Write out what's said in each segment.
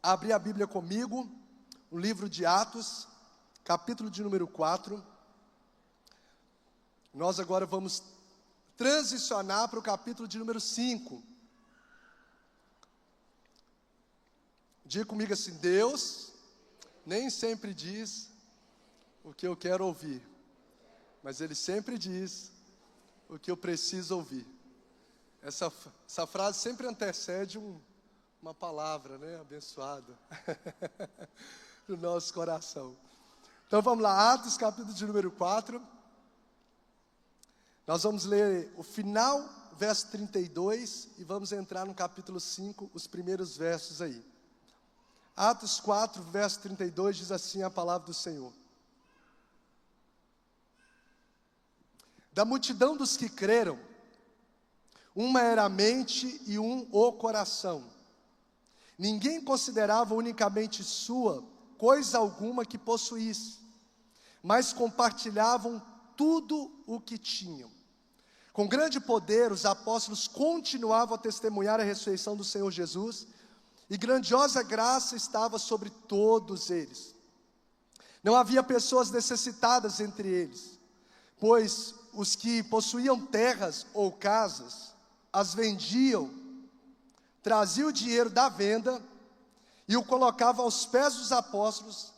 abrir a Bíblia comigo, o livro de Atos, capítulo de número 4. Nós agora vamos transicionar para o capítulo de número 5. Diga comigo assim: Deus nem sempre diz o que eu quero ouvir, mas Ele sempre diz o que eu preciso ouvir. Essa frase sempre antecede uma palavra, né, abençoada no nosso coração. Então vamos lá, Atos, capítulo de número 4. Nós vamos ler o final, verso 32, e vamos entrar no capítulo 5, os primeiros versos aí. Atos 4, verso 32, diz assim a palavra do Senhor: Da multidão dos que creram, uma era a mente e um o coração. Ninguém considerava unicamente sua coisa alguma que possuísse, mas compartilhavam tudo o que tinham. Com grande poder, os apóstolos continuavam a testemunhar a ressurreição do Senhor Jesus, e grandiosa graça estava sobre todos eles. Não havia pessoas necessitadas entre eles, pois os que possuíam terras ou casas as vendiam, traziam o dinheiro da venda e o colocavam aos pés dos apóstolos,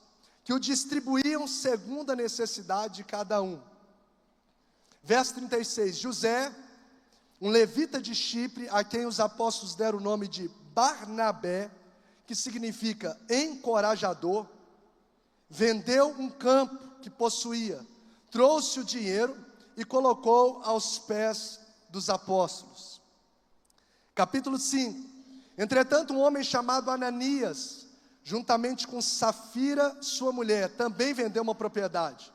que o distribuíam segundo a necessidade de cada um. Verso 36, José, um levita de Chipre, a quem os apóstolos deram o nome de Barnabé, que significa encorajador, vendeu um campo que possuía, trouxe o dinheiro e colocou aos pés dos apóstolos. Capítulo 5. Entretanto, um homem chamado Ananias, juntamente com Safira, sua mulher, também vendeu uma propriedade.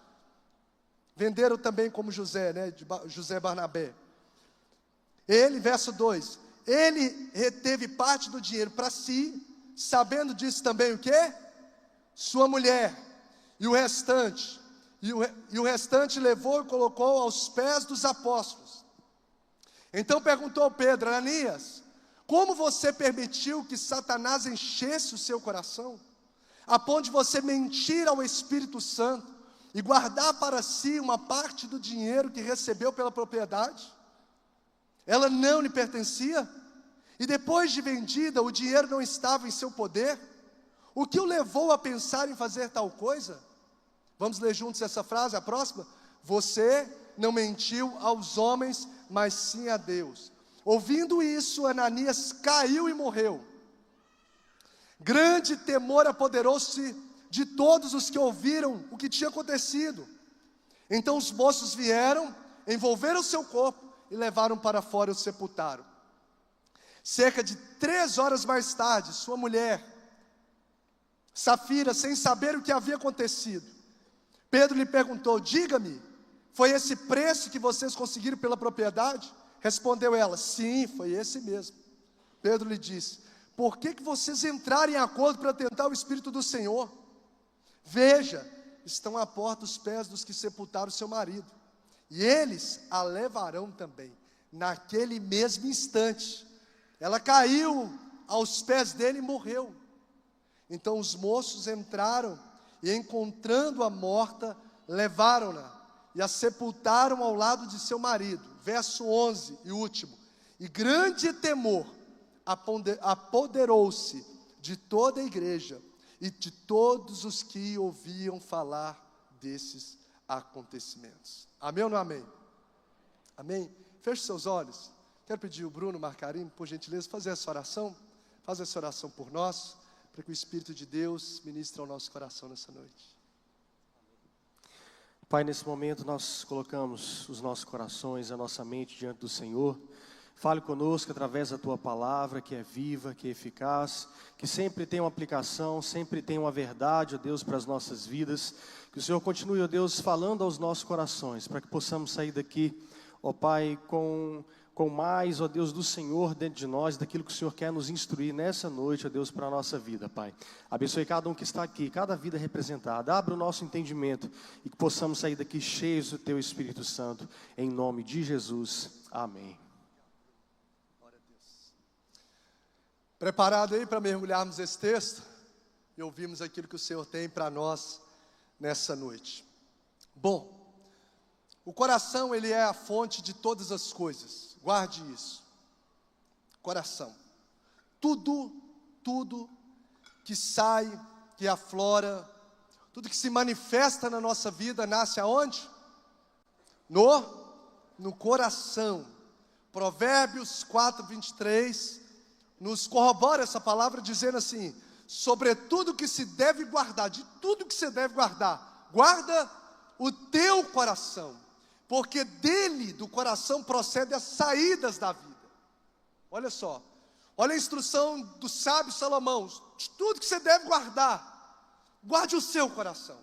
Venderam também como José, né, José Barnabé. Ele, verso 2, ele reteve parte do dinheiro para si, sabendo disso também o quê? Sua mulher, e o restante levou e colocou aos pés dos apóstolos. Então perguntou Pedro: Ananias, como você permitiu que Satanás enchesse o seu coração, a ponto de você mentir ao Espírito Santo e guardar para si uma parte do dinheiro que recebeu pela propriedade? Ela não lhe pertencia? E depois de vendida, o dinheiro não estava em seu poder? O que o levou a pensar em fazer tal coisa? Vamos ler juntos essa frase, a próxima? Você não mentiu aos homens, mas sim a Deus. Ouvindo isso, Ananias caiu e morreu. Grande temor apoderou-se de todos os que ouviram o que tinha acontecido. Então os moços vieram, envolveram seu corpo e levaram para fora e o sepultaram. Cerca de 3 horas mais tarde, sua mulher, Safira, sem saber o que havia acontecido, Pedro lhe perguntou: diga-me, foi esse preço que vocês conseguiram pela propriedade? Respondeu ela: sim, foi esse mesmo. Pedro lhe disse: por que vocês entraram em acordo para tentar o Espírito do Senhor? Veja, estão à porta os pés dos que sepultaram seu marido, e eles a levarão também. Naquele mesmo instante, ela caiu aos pés dele e morreu. Então os moços entraram e, encontrando-a morta, levaram-na e a sepultaram ao lado de seu marido. Verso 11 e último. E grande temor apoderou-se de toda a igreja e de todos os que ouviam falar desses acontecimentos. Amém ou não amém? Amém? Feche seus olhos. Quero pedir o Bruno Marcarini, por gentileza, fazer essa oração. Faz essa oração por nós, para que o Espírito de Deus ministre ao nosso coração nessa noite. Pai, nesse momento nós colocamos os nossos corações, a nossa mente diante do Senhor. Fale conosco através da Tua palavra, que é viva, que é eficaz, que sempre tem uma aplicação, sempre tem uma verdade, ó Deus, para as nossas vidas. Que o Senhor continue, ó Deus, falando aos nossos corações, para que possamos sair daqui, ó Pai, com mais, ó Deus, do Senhor dentro de nós, daquilo que o Senhor quer nos instruir nessa noite, ó Deus, para a nossa vida, Pai. Abençoe cada um que está aqui, cada vida representada. Abra o nosso entendimento e que possamos sair daqui cheios do Teu Espírito Santo, em nome de Jesus. Amém. Preparado aí para mergulharmos esse texto? e ouvirmos aquilo que o Senhor tem para nós nessa noite. Bom, o coração, ele é a fonte de todas as coisas. Guarde isso. Coração. Tudo que sai, que aflora, tudo que se manifesta na nossa vida, nasce aonde? No coração. Provérbios 4:23 nos corrobora essa palavra dizendo assim: sobretudo que se deve guardar, de tudo que você deve guardar, guarda o teu coração, porque dele, do coração, procedem as saídas da vida. Olha só, olha a instrução do sábio Salomão: de tudo que você deve guardar, guarde o seu coração,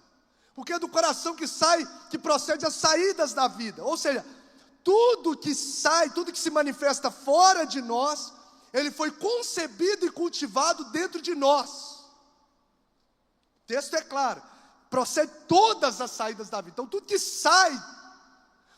porque é do coração que sai, que procede as saídas da vida. Ou seja, tudo que sai, tudo que se manifesta fora de nós, ele foi concebido e cultivado dentro de nós. O texto é claro, procede todas as saídas da vida. Então tudo que sai,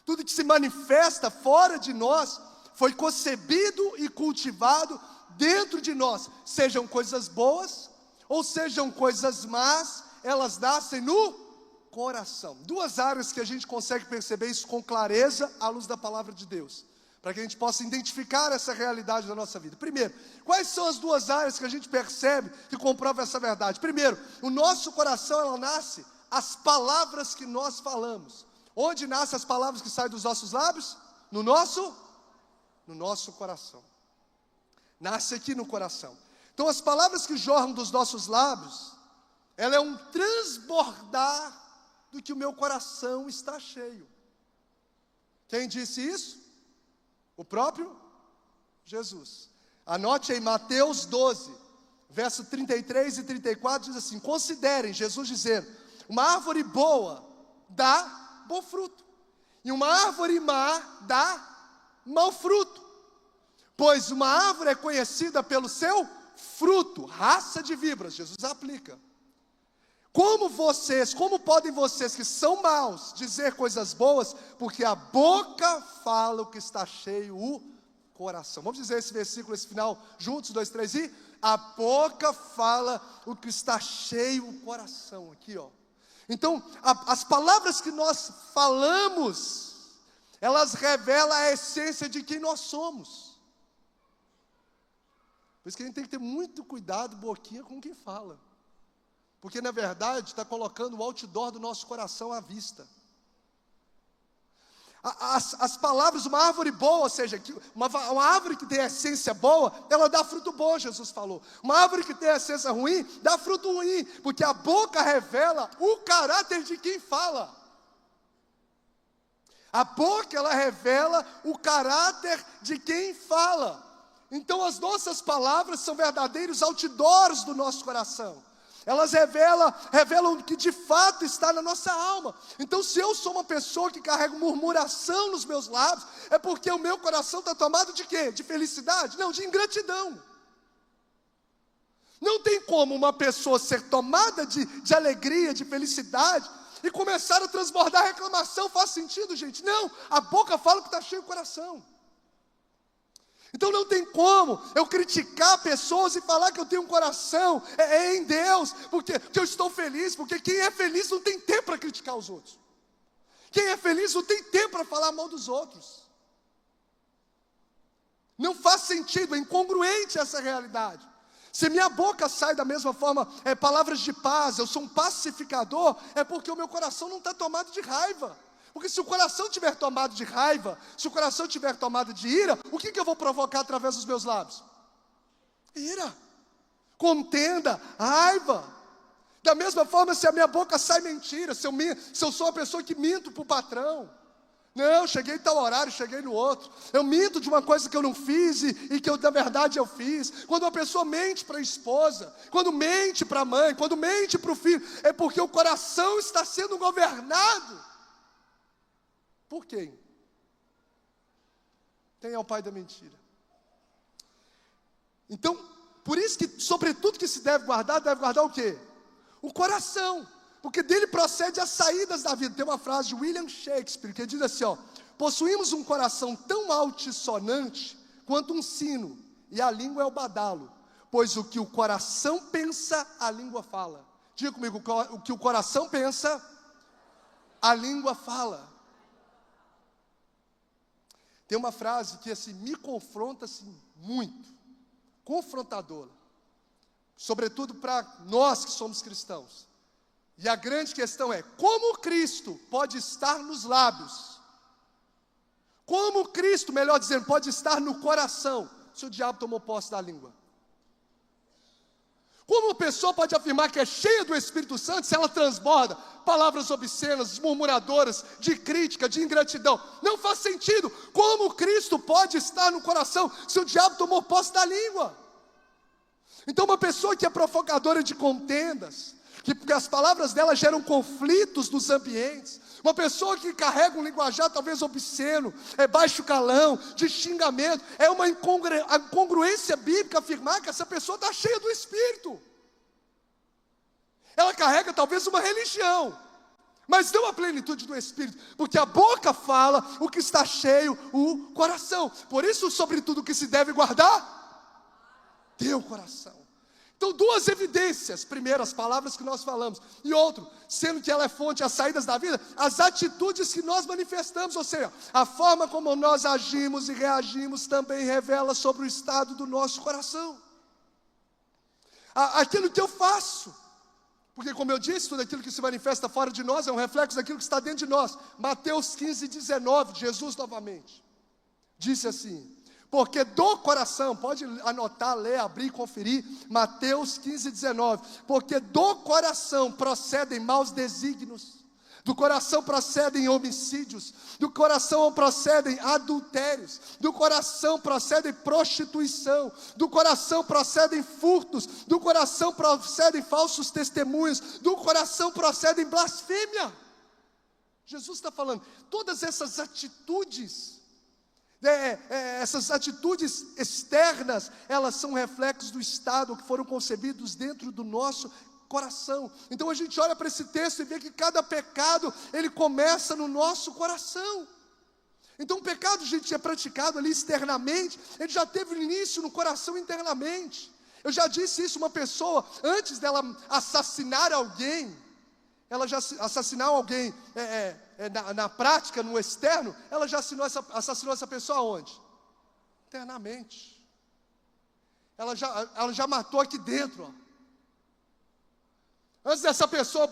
tudo que se manifesta fora de nós, foi concebido e cultivado dentro de nós. Sejam coisas boas, ou sejam coisas más, elas nascem no coração. Duas áreas que a gente consegue perceber isso com clareza à luz da palavra de Deus, para que a gente possa identificar essa realidade da nossa vida. Primeiro, quais são as duas áreas que a gente percebe que comprovam essa verdade? Primeiro, o nosso coração, ela nasce as palavras que nós falamos. Onde nascem as palavras que saem dos nossos lábios? No nosso coração. Nasce aqui no coração. Então as palavras que jorram dos nossos lábios, ela é um transbordar do que o meu coração está cheio. Quem disse isso? O próprio Jesus. Anote aí, Mateus 12, verso 33 e 34, diz assim: considerem, Jesus dizendo, uma árvore boa dá bom fruto, e uma árvore má dá mau fruto, pois uma árvore é conhecida pelo seu fruto. Raça de víboras, Jesus aplica. Como podem vocês que são maus dizer coisas boas? Porque a boca fala o que está cheio o coração. Vamos dizer esse versículo, esse final juntos, 2, 3 e... a boca fala o que está cheio o coração. Aqui, ó. Então, as palavras que nós falamos, elas revelam a essência de quem nós somos. Por isso que a gente tem que ter muito cuidado, boquinha, com quem fala. Porque na verdade está colocando o outdoor do nosso coração à vista. As palavras, uma árvore boa, ou seja, uma árvore que tem essência boa, ela dá fruto bom, Jesus falou. Uma árvore que tem essência ruim, dá fruto ruim, porque a boca revela o caráter de quem fala. A boca, ela revela o caráter de quem fala. Então as nossas palavras são verdadeiros outdoors do nosso coração. Elas revelam o que de fato está na nossa alma. Então se eu sou uma pessoa que carrega murmuração nos meus lábios, é porque o meu coração está tomado de quê? De felicidade? Não, de ingratidão. Não tem como uma pessoa ser tomada de alegria, de felicidade, e começar a transbordar reclamação. Faz sentido, gente? Não, a boca fala que está cheio o coração. Então não tem como eu criticar pessoas e falar que eu tenho um coração em Deus, porque eu estou feliz, porque quem é feliz não tem tempo para criticar os outros. Quem é feliz não tem tempo para falar mal dos outros. Não faz sentido, é incongruente essa realidade. Se minha boca sai da mesma forma, palavras de paz, eu sou um pacificador, é porque o meu coração não está tomado de raiva. Porque se o coração estiver tomado de raiva, se o coração estiver tomado de ira, o que eu vou provocar através dos meus lábios? Ira, contenda, raiva. Da mesma forma, se a minha boca sai mentira, se eu sou uma pessoa que minto para o patrão, não, cheguei em tal horário, cheguei no outro, eu minto de uma coisa que eu não fiz e que na verdade eu fiz. Quando uma pessoa mente para a esposa, quando mente para a mãe, quando mente para o filho, é porque o coração está sendo governado. Por quem? Quem é o pai da mentira? Então, por isso que, sobretudo que se deve guardar o quê? O coração, porque dele procede as saídas da vida. Tem uma frase de William Shakespeare que diz assim, ó: possuímos um coração tão altissonante quanto um sino, e a língua é o badalo. pois o que o coração pensa, a língua fala. Diga comigo, o que o coração pensa, a língua fala. Tem uma frase que assim, me confronta assim, muito, confrontadora, sobretudo para nós que somos cristãos. E a grande questão é, como Cristo pode estar nos lábios? Como Cristo, melhor dizendo, pode estar no coração, se o diabo tomou posse da língua? Como uma pessoa pode afirmar que é cheia do Espírito Santo se ela transborda palavras obscenas, murmuradoras, de crítica, de ingratidão? Não faz sentido. Como Cristo pode estar no coração se o diabo tomou posse da língua? Então uma pessoa que é provocadora de contendas, porque as palavras dela geram conflitos nos ambientes, uma pessoa que carrega um linguajar talvez obsceno, baixo calão, de xingamento, é uma incongruência bíblica afirmar que essa pessoa está cheia do Espírito. Ela carrega talvez uma religião, mas não a plenitude do Espírito, porque a boca fala o que está cheio, o coração. Por isso, sobretudo, o que se deve guardar? Teu coração. Então, duas evidências. Primeiro, as palavras que nós falamos. E outro, sendo que ela é fonte às saídas da vida, as atitudes que nós manifestamos. Ou seja, a forma como nós agimos e reagimos também revela sobre o estado do nosso coração. Aquilo que eu faço. Porque, como eu disse, tudo aquilo que se manifesta fora de nós é um reflexo daquilo que está dentro de nós. Mateus 15, 19, Jesus novamente disse assim: porque do coração, pode anotar, ler, abrir, conferir, Mateus 15, 19, porque do coração procedem maus desígnios, do coração procedem homicídios, do coração procedem adultérios, do coração procedem prostituição, do coração procedem furtos, do coração procedem falsos testemunhos, do coração procedem blasfêmia. Jesus está falando, todas essas atitudes, essas atitudes externas, elas são reflexos do estado que foram concebidos dentro do nosso coração. Então a gente olha para esse texto e vê que cada pecado, ele começa no nosso coração. Então o pecado, gente, é praticado ali externamente, ele já teve início no coração internamente. Eu já disse isso, uma pessoa, antes dela assassinar alguém, ela já assassinar alguém na prática, no externo, ela já assassinou essa pessoa onde? Internamente. Ela já matou aqui dentro, ó. Antes dessa pessoa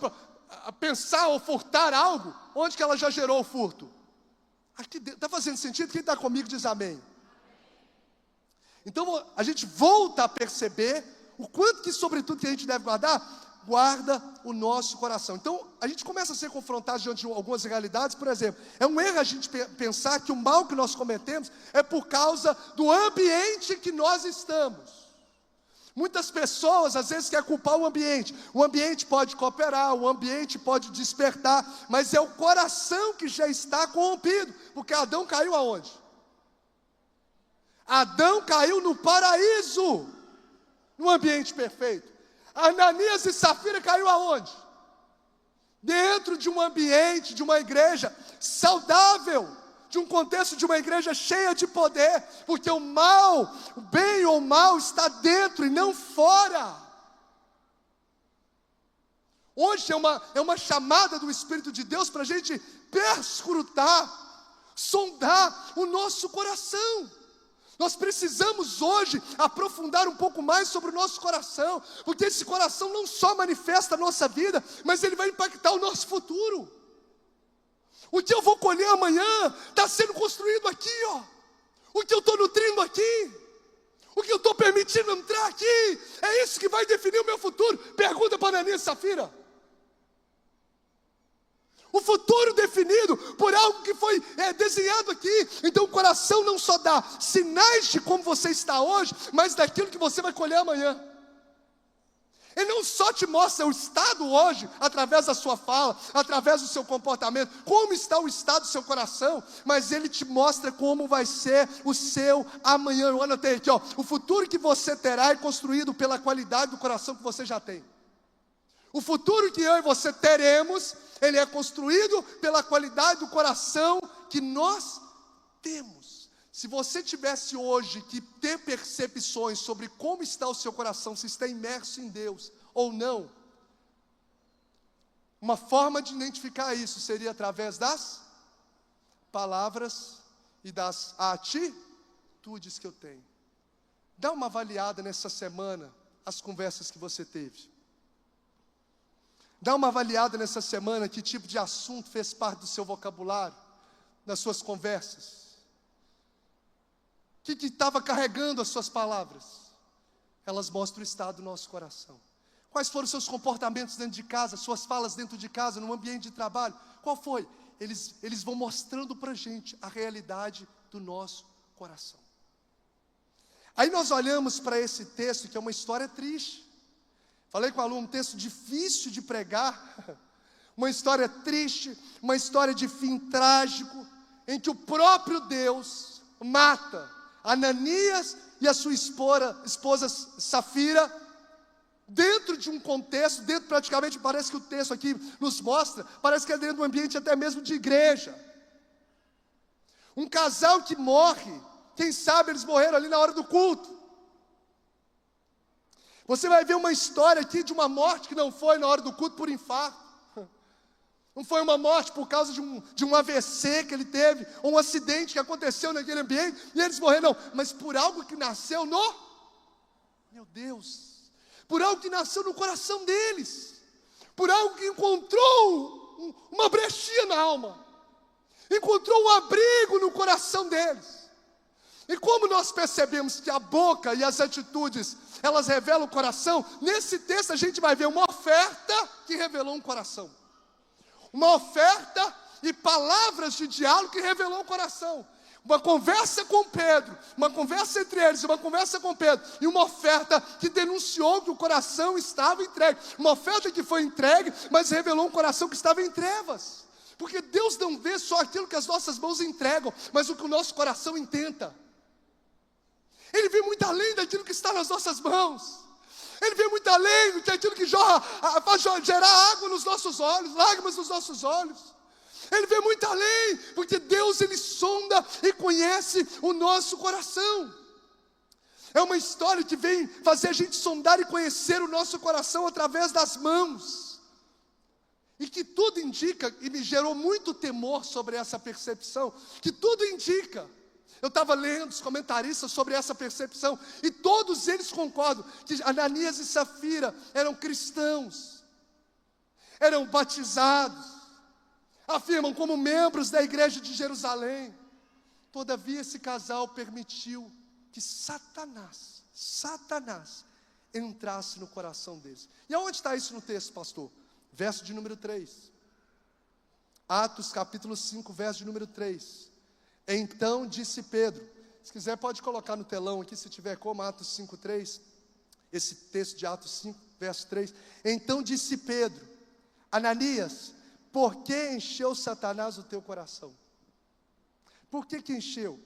pensar ou furtar algo, onde que ela já gerou o furto? Aqui dentro. Está fazendo sentido? Quem está comigo diz amém. Então a gente volta a perceber o quanto que, sobretudo, que a gente deve guarda o nosso coração. Então a gente começa a ser confrontado diante de algumas realidades. Por exemplo, é um erro a gente pensar que o mal que nós cometemos é por causa do ambiente que nós estamos. Muitas pessoas às vezes querem culpar o ambiente pode cooperar, o ambiente pode despertar, mas é o coração que já está corrompido, porque Adão caiu aonde? Adão caiu no paraíso, no ambiente perfeito. Ananias e Safira caiu aonde? Dentro de um ambiente, de uma igreja saudável, de um contexto de uma igreja cheia de poder, porque o mal, o bem ou o mal está dentro e não fora. Hoje é uma chamada do Espírito de Deus para a gente perscrutar, sondar o nosso coração. Nós precisamos hoje aprofundar um pouco mais sobre o nosso coração, porque esse coração não só manifesta a nossa vida, mas ele vai impactar o nosso futuro. O que eu vou colher amanhã está sendo construído aqui, ó. O que eu estou nutrindo aqui, o que eu estou permitindo entrar aqui, é isso que vai definir o meu futuro. Pergunta para Ananias e Safira. O futuro definido por algo que foi desenhado aqui. Então o coração não só dá sinais de como você está hoje, mas daquilo que você vai colher amanhã. Ele não só te mostra o estado hoje, através da sua fala, através do seu comportamento, como está o estado do seu coração, mas ele te mostra como vai ser o seu amanhã. Eu anotei aqui, ó, o futuro que você terá é construído pela qualidade do coração que você já tem. O futuro que eu e você teremos, ele é construído pela qualidade do coração que nós temos. Se você tivesse hoje que ter percepções sobre como está o seu coração, se está imerso em Deus ou não, uma forma de identificar isso seria através das palavras e das atitudes que eu tenho. Dá uma avaliada nessa semana as conversas que você teve. Dá uma avaliada nessa semana que tipo de assunto fez parte do seu vocabulário, das suas conversas. O que estava carregando as suas palavras? Elas mostram o estado do nosso coração. Quais foram os seus comportamentos dentro de casa, suas falas dentro de casa, no ambiente de trabalho? Qual foi? Eles vão mostrando para a gente a realidade do nosso coração. Aí nós olhamos para esse texto, que é uma história triste. Falei com o aluno, um texto difícil de pregar, uma história triste, uma história de fim trágico, em que o próprio Deus mata Ananias e a sua esposa Safira, dentro de um contexto, praticamente parece que o texto aqui nos mostra, parece que é dentro de um ambiente até mesmo de igreja. Um casal que morre, quem sabe eles morreram ali na hora do culto. Você vai ver uma história aqui de uma morte que não foi na hora do culto por infarto. Não foi uma morte por causa de um AVC que ele teve, ou um acidente que aconteceu naquele ambiente, e eles morreram, não. Mas por algo que nasceu meu Deus, por algo que nasceu no coração deles, por algo que encontrou uma brechinha na alma, encontrou um abrigo no coração deles. E como nós percebemos que a boca e as atitudes, elas revelam o coração, nesse texto a gente vai ver uma oferta que revelou um coração. Uma oferta e palavras de diálogo que revelou o coração. Uma conversa com Pedro, uma conversa entre eles, uma conversa com Pedro, e uma oferta que denunciou que o coração estava entregue. Uma oferta que foi entregue, mas revelou um coração que estava em trevas. Porque Deus não vê só aquilo que as nossas mãos entregam, mas o que o nosso coração intenta. Ele vê muito além daquilo que está nas nossas mãos. Ele vê muito além do que aquilo que faz gerar água nos nossos olhos, lágrimas nos nossos olhos. Ele vê muito além, porque Deus, Ele sonda e conhece o nosso coração. É uma história que vem fazer a gente sondar e conhecer o nosso coração através das mãos. E que tudo indica, e me gerou muito temor sobre essa percepção, que tudo indica. Eu estava lendo os comentaristas sobre essa percepção, e todos eles concordam que Ananias e Safira eram cristãos, eram batizados, afirmam como membros da igreja de Jerusalém. Todavia esse casal permitiu que Satanás entrasse no coração deles. E aonde está isso no texto, pastor? Verso de número 3. Atos capítulo 5, verso de número 3. Então disse Pedro, se quiser pode colocar no telão aqui, se tiver como, Atos 5, 3, esse texto de Atos 5, verso 3. Então disse Pedro, Ananias, por que encheu Satanás o teu coração? Por que encheu?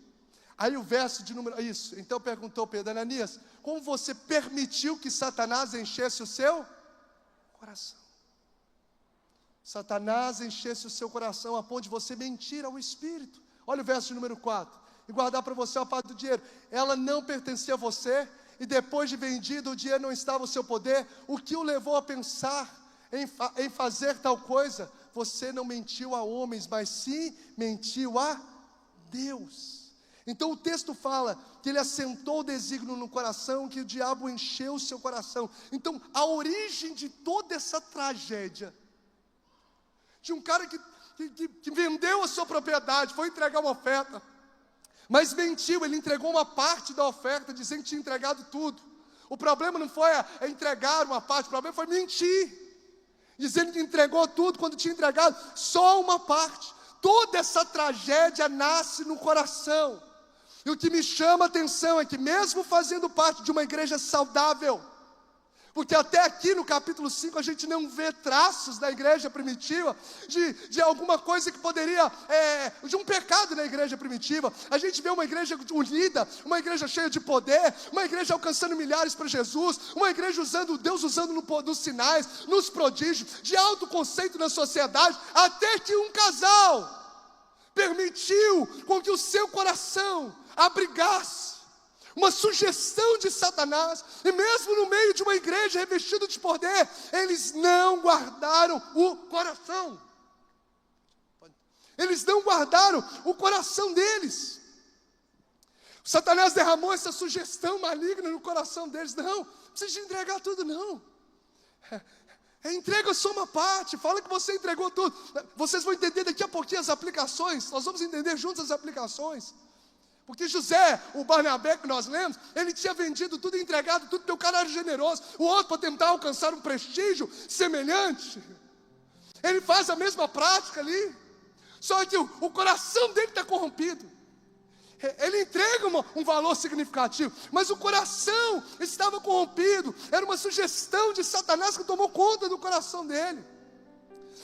Aí o verso de número, isso, então perguntou Pedro, Ananias, como você permitiu que Satanás enchesse o seu coração? Satanás enchesse o seu coração a ponto de você mentir ao Espírito. Olha o verso de número 4, e guardar para você a parte do dinheiro. Ela não pertencia a você, e depois de vendido, o dinheiro não estava no seu poder. O que o levou a pensar em fazer tal coisa? Você não mentiu a homens, mas sim mentiu a Deus. Então o texto fala que ele assentou o desígnio no coração, que o diabo encheu o seu coração. Então a origem de toda essa tragédia, de um cara que vendeu a sua propriedade, foi entregar uma oferta, mas mentiu, ele entregou uma parte da oferta, dizendo que tinha entregado tudo. O problema não foi entregar uma parte, o problema foi mentir, dizendo que entregou tudo, quando tinha entregado só uma parte. Toda essa tragédia nasce no coração, e o que me chama a atenção é que mesmo fazendo parte de uma igreja saudável, porque até aqui no capítulo 5 a gente não vê traços da igreja primitiva de alguma coisa que poderia, de um pecado na igreja primitiva. A gente vê uma igreja unida, uma igreja cheia de poder, uma igreja alcançando milhares para Jesus, uma igreja Deus usando nos sinais, nos prodígios, de alto conceito na sociedade, até que um casal permitiu com que o seu coração, abrigasse uma sugestão de Satanás, e mesmo no meio de uma igreja revestida de poder, eles não guardaram o coração. Eles não guardaram o coração deles. Satanás derramou essa sugestão maligna no coração deles. Não precisa entregar tudo, não. Entrega só uma parte, fala que você entregou tudo. Vocês vão entender daqui a pouquinho as aplicações. Nós vamos entender juntos as aplicações. Porque José, o Barnabé que nós lemos, ele tinha vendido tudo, entregado tudo, porque o cara era generoso. O outro, para tentar alcançar um prestígio semelhante, ele faz a mesma prática ali. Só que o coração dele está corrompido. Ele entrega um valor significativo, mas o coração estava corrompido. Era uma sugestão de Satanás que tomou conta do coração dele.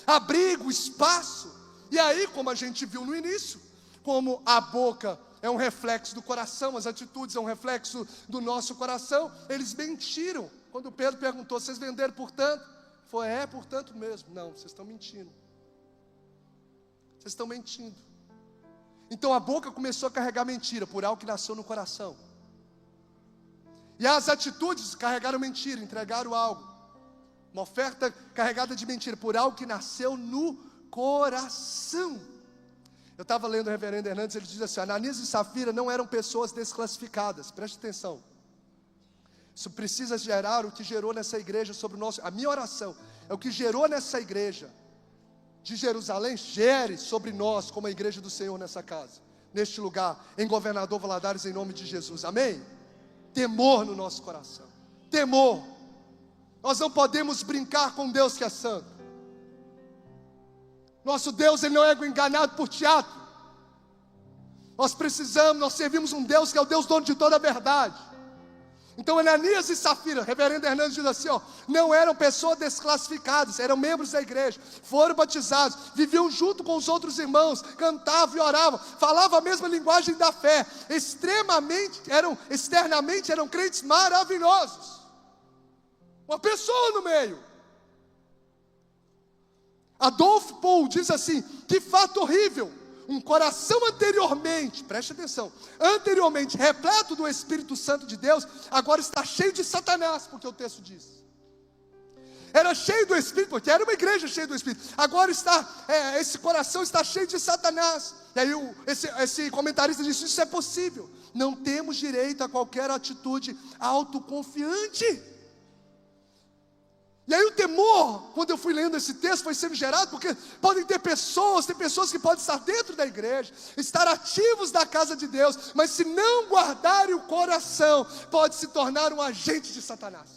Abrigo, espaço. E aí, como a gente viu no início, como a boca é um reflexo do coração, as atitudes é um reflexo do nosso coração, eles mentiram. Quando Pedro perguntou, vocês venderam por tanto? Foi, por tanto mesmo. Não, vocês estão mentindo. Vocês estão mentindo. Então a boca começou a carregar mentira por algo que nasceu no coração. E as atitudes carregaram mentira, entregaram algo. Uma oferta carregada de mentira por algo que nasceu no coração. Eu estava lendo o reverendo Hernandes, ele diz assim: Ananias e Safira não eram pessoas desclassificadas. Preste atenção. Isso precisa gerar o que gerou nessa igreja sobre o nosso... A minha oração é o que gerou nessa igreja de Jerusalém, gere sobre nós como a igreja do Senhor nessa casa, neste lugar, em Governador Valadares, em nome de Jesus, amém? Temor no nosso coração, temor. Nós não podemos brincar com Deus que é santo. Nosso Deus, Ele não é enganado por teatro. Nós servimos um Deus que é o Deus dono de toda a verdade. Então Ananias e Safira, reverendo Hernandes diz assim, não eram pessoas desclassificadas, eram membros da igreja, foram batizados, viviam junto com os outros irmãos, cantavam e oravam, falavam a mesma linguagem da fé, externamente eram crentes maravilhosos. Uma pessoa no meio. Adolf Paul diz assim, que fato horrível. Um coração anteriormente, preste atenção, anteriormente repleto do Espírito Santo de Deus, agora está cheio de Satanás, porque o texto diz. Era cheio do Espírito, porque era uma igreja cheia do Espírito. Agora esse coração está cheio de Satanás. E aí esse comentarista diz, isso é possível. Não temos direito a qualquer atitude autoconfiante. E aí o temor, quando eu fui lendo esse texto, foi sendo gerado, porque podem ter pessoas, tem pessoas que podem estar dentro da igreja, estar ativos da casa de Deus, mas se não guardarem o coração, pode se tornar um agente de Satanás,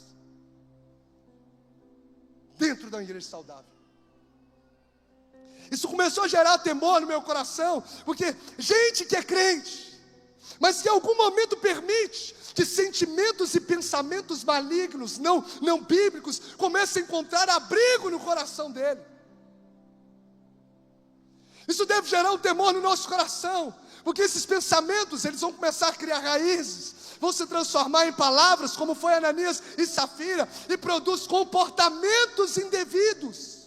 dentro da igreja saudável. Isso começou a gerar temor no meu coração, porque gente que é crente, mas que em algum momento permite que sentimentos e pensamentos malignos, não bíblicos, comecem a encontrar abrigo no coração dele. Isso deve gerar um temor no nosso coração, porque esses pensamentos, eles vão começar a criar raízes, vão se transformar em palavras, como foi Ananias e Safira, e produz comportamentos indevidos.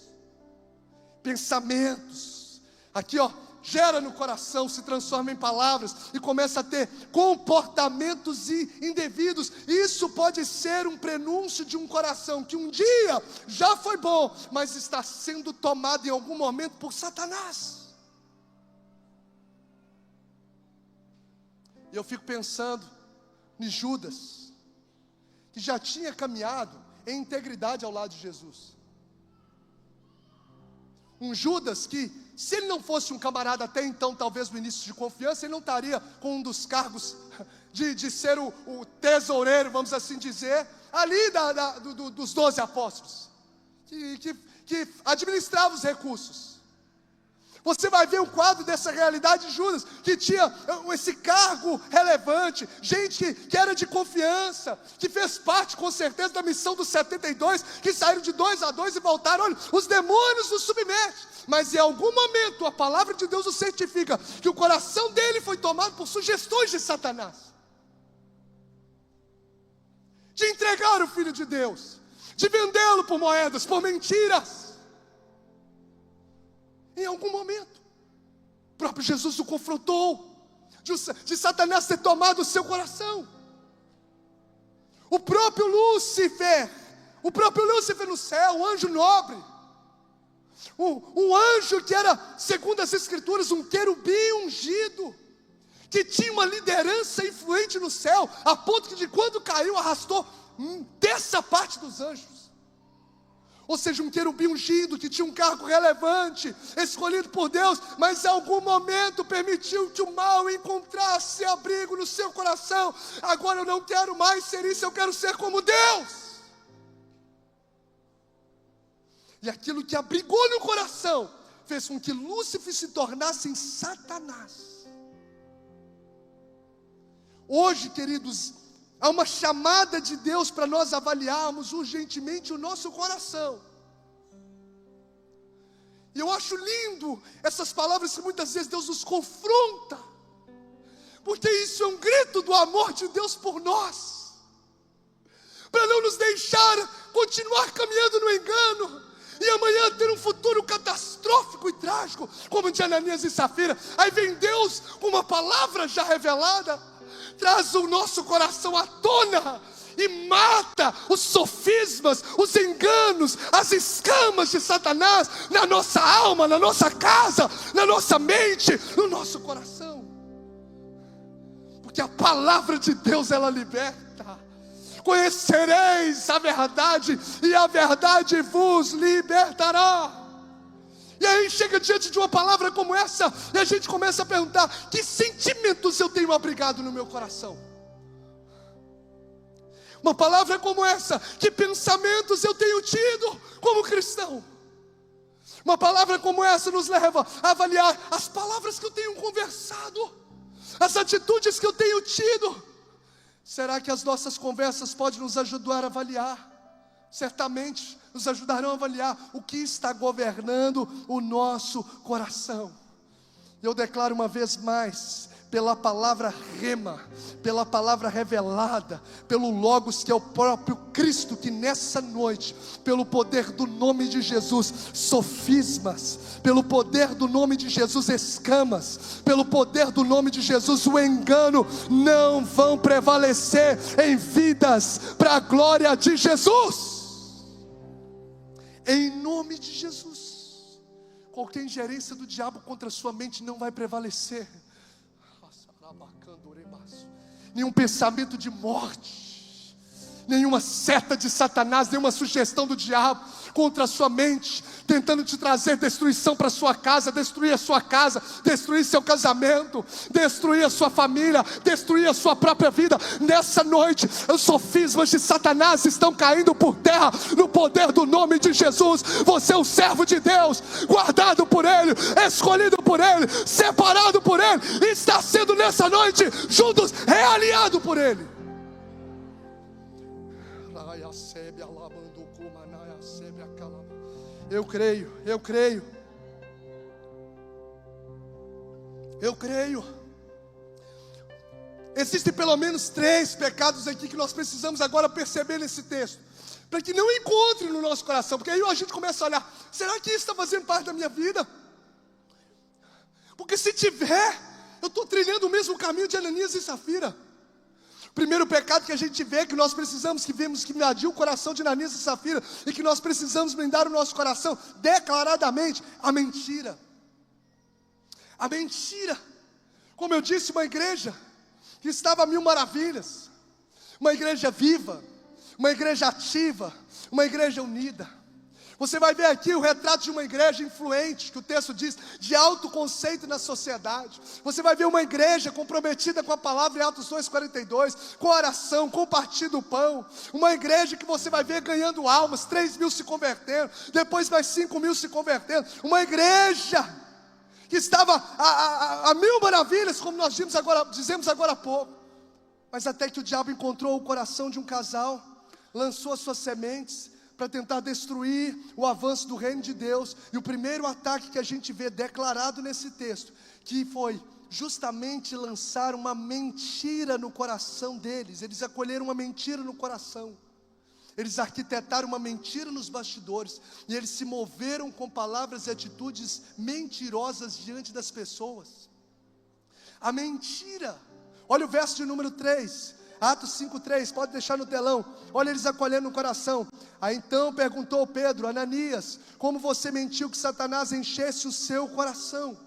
Pensamentos, aqui gera no coração, se transforma em palavras e começa a ter comportamentos indevidos. Isso pode ser um prenúncio de um coração que um dia já foi bom, mas está sendo tomado em algum momento por Satanás. E eu fico pensando em Judas, que já tinha caminhado em integridade ao lado de Jesus. Um Judas que, se ele não fosse um camarada até então, talvez no início de confiança, ele não estaria com um dos cargos de ser o tesoureiro, vamos assim dizer, ali dos 12 apóstolos, que administrava os recursos. Você vai ver um quadro dessa realidade de Judas, que tinha esse cargo relevante, gente que era de confiança, que fez parte com certeza da missão dos 72, que saíram de 2 a 2 e voltaram. Olha, os demônios os submetem, mas em algum momento a palavra de Deus o certifica, que o coração dele foi tomado por sugestões de Satanás, de entregar o Filho de Deus, de vendê-lo por moedas, por mentiras. Em algum momento, o próprio Jesus o confrontou. de Satanás ter tomado o seu coração. O próprio Lúcifer no céu, o anjo nobre, um anjo que era, segundo as escrituras, um querubim ungido, que tinha uma liderança influente no céu, a ponto que de quando caiu, arrastou dessa parte dos anjos. Ou seja, um querubim ungido, que tinha um cargo relevante, escolhido por Deus, mas em algum momento permitiu que o mal encontrasse abrigo no seu coração. Agora eu não quero mais ser isso, eu quero ser como Deus. E aquilo que abrigou no coração, fez com que Lúcifer se tornasse em Satanás. Hoje, queridos, há uma chamada de Deus para nós avaliarmos urgentemente o nosso coração. E eu acho lindo essas palavras que muitas vezes Deus nos confronta, porque isso é um grito do amor de Deus por nós, para não nos deixar continuar caminhando no engano, e amanhã ter um futuro catastrófico e trágico, como de Ananias e Safira. Aí vem Deus com uma palavra já revelada, traz o nosso coração à tona e mata os sofismas, os enganos, as escamas de Satanás na nossa alma, na nossa casa, na nossa mente, no nosso coração. Porque a palavra de Deus, ela liberta. Conhecereis a verdade e a verdade vos libertará. E aí chega diante de uma palavra como essa, e a gente começa a perguntar: que sentimentos eu tenho abrigado no meu coração? Uma palavra como essa, que pensamentos eu tenho tido como cristão? Uma palavra como essa nos leva a avaliar as palavras que eu tenho conversado, as atitudes que eu tenho tido. Será que as nossas conversas podem nos ajudar a avaliar? Certamente nos ajudarão a avaliar o que está governando o nosso coração. Eu declaro uma vez mais, pela palavra rema, pela palavra revelada, pelo Logos, que é o próprio Cristo, que nessa noite, pelo poder do nome de Jesus, sofismas, pelo poder do nome de Jesus, escamas, pelo poder do nome de Jesus, o engano, não vão prevalecer em vidas, para a glória de Jesus. Em nome de Jesus, qualquer ingerência do diabo contra a sua mente não vai prevalecer. Nenhum pensamento de morte, nenhuma seta de Satanás, nenhuma sugestão do diabo contra a sua mente, tentando te trazer destruição para a sua casa, destruir seu casamento, destruir a sua família, destruir a sua própria vida. Nessa noite, os sofismas de Satanás estão caindo por terra, no poder do nome de Jesus. Você é um servo de Deus, guardado por Ele, escolhido por Ele, separado por Ele, e está sendo nessa noite, juntos, realinhado por Ele. Eu creio. Existem pelo menos 3 pecados aqui que nós precisamos agora perceber nesse texto, para que não encontre no nosso coração, porque aí a gente começa a olhar: será que isso está fazendo parte da minha vida? Porque se tiver, eu estou trilhando o mesmo caminho de Ananias e Safira. O primeiro pecado que a gente vê, que nós precisamos, que vemos que invadiu o coração de Ananias e Safira, e que nós precisamos blindar o nosso coração declaradamente: a mentira. A mentira. Como eu disse, uma igreja que estava a mil maravilhas, uma igreja viva, uma igreja ativa, uma igreja unida. Você vai ver aqui o retrato de uma igreja influente, que o texto diz, de alto conceito na sociedade. Você vai ver uma igreja comprometida com a palavra em Atos 2,42, com oração, com o partir do pão. Uma igreja que você vai ver ganhando almas, 3.000 se convertendo, depois mais 5.000 se convertendo. Uma igreja que estava a mil maravilhas, como nós dizemos agora há pouco. Mas até que o diabo encontrou o coração de um casal, lançou as suas sementes para tentar destruir o avanço do reino de Deus. E o primeiro ataque que a gente vê declarado nesse texto, que foi justamente lançar uma mentira no coração deles. Eles acolheram uma mentira no coração, eles arquitetaram uma mentira nos bastidores, e eles se moveram com palavras e atitudes mentirosas diante das pessoas. A mentira. Olha o verso de número 3. Atos 5:3, pode deixar no telão. Olha eles acolhendo no coração. Aí então perguntou Pedro: Ananias, como você mentiu que Satanás enchesse o seu coração,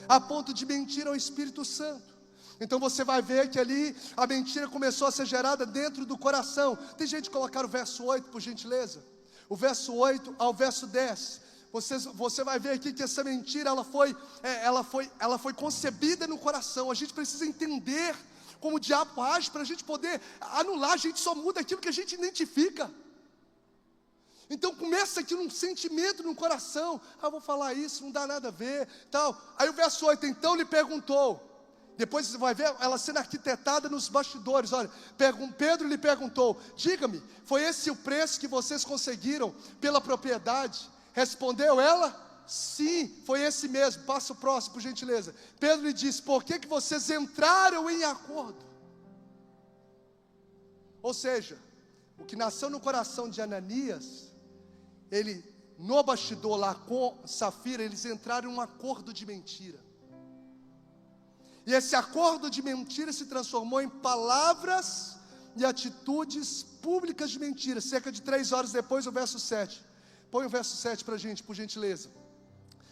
a ponto de mentir ao Espírito Santo? Então você vai ver que ali a mentira começou a ser gerada dentro do coração. Tem gente colocar o verso 8, por gentileza. O verso 8 ao verso 10. Você vai ver aqui que essa mentira ela foi concebida no coração. A gente precisa entender como o diabo age para a gente poder anular. A gente só muda aquilo que a gente identifica. Então começa aqui um sentimento no coração. Eu vou falar isso, não dá nada a ver, tal. Aí o verso 8, então lhe perguntou. Depois você vai ver ela sendo arquitetada nos bastidores. Olha, Pedro lhe perguntou: diga-me, foi esse o preço que vocês conseguiram pela propriedade? Respondeu ela: sim, foi esse mesmo. Passa o próximo, por gentileza. Pedro lhe disse: por que vocês entraram em acordo? Ou seja, o que nasceu no coração de Ananias, ele, no bastidor lá com Safira, eles entraram em um acordo de mentira. E esse acordo de mentira se transformou em palavras e atitudes públicas de mentira. Cerca de 3 horas depois, o verso 7. Põe o verso 7 para a gente, por gentileza.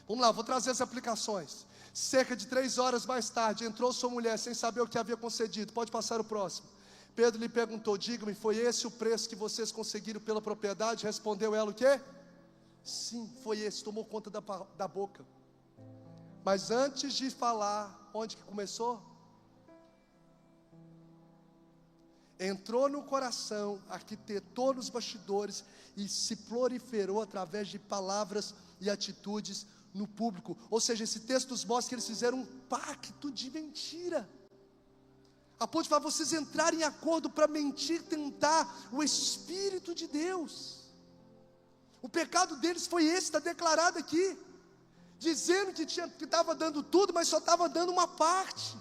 Vamos lá, vou trazer as aplicações. Cerca de 3 horas mais tarde, entrou sua mulher sem saber o que havia concedido. Pode passar o próximo. Pedro lhe perguntou: diga-me, foi esse o preço que vocês conseguiram pela propriedade? Respondeu ela o quê? Sim, foi esse. Tomou conta da boca. Mas antes de falar, onde que começou? Entrou no coração, arquitetou nos bastidores e se proliferou através de palavras e atitudes no público. Ou seja, esse texto nos mostra que eles fizeram um pacto de mentira, a ponto de falar: vocês entrarem em acordo para mentir, tentar o Espírito de Deus. O pecado deles foi esse, está declarado aqui, dizendo que estava dando tudo, mas só estava dando uma parte.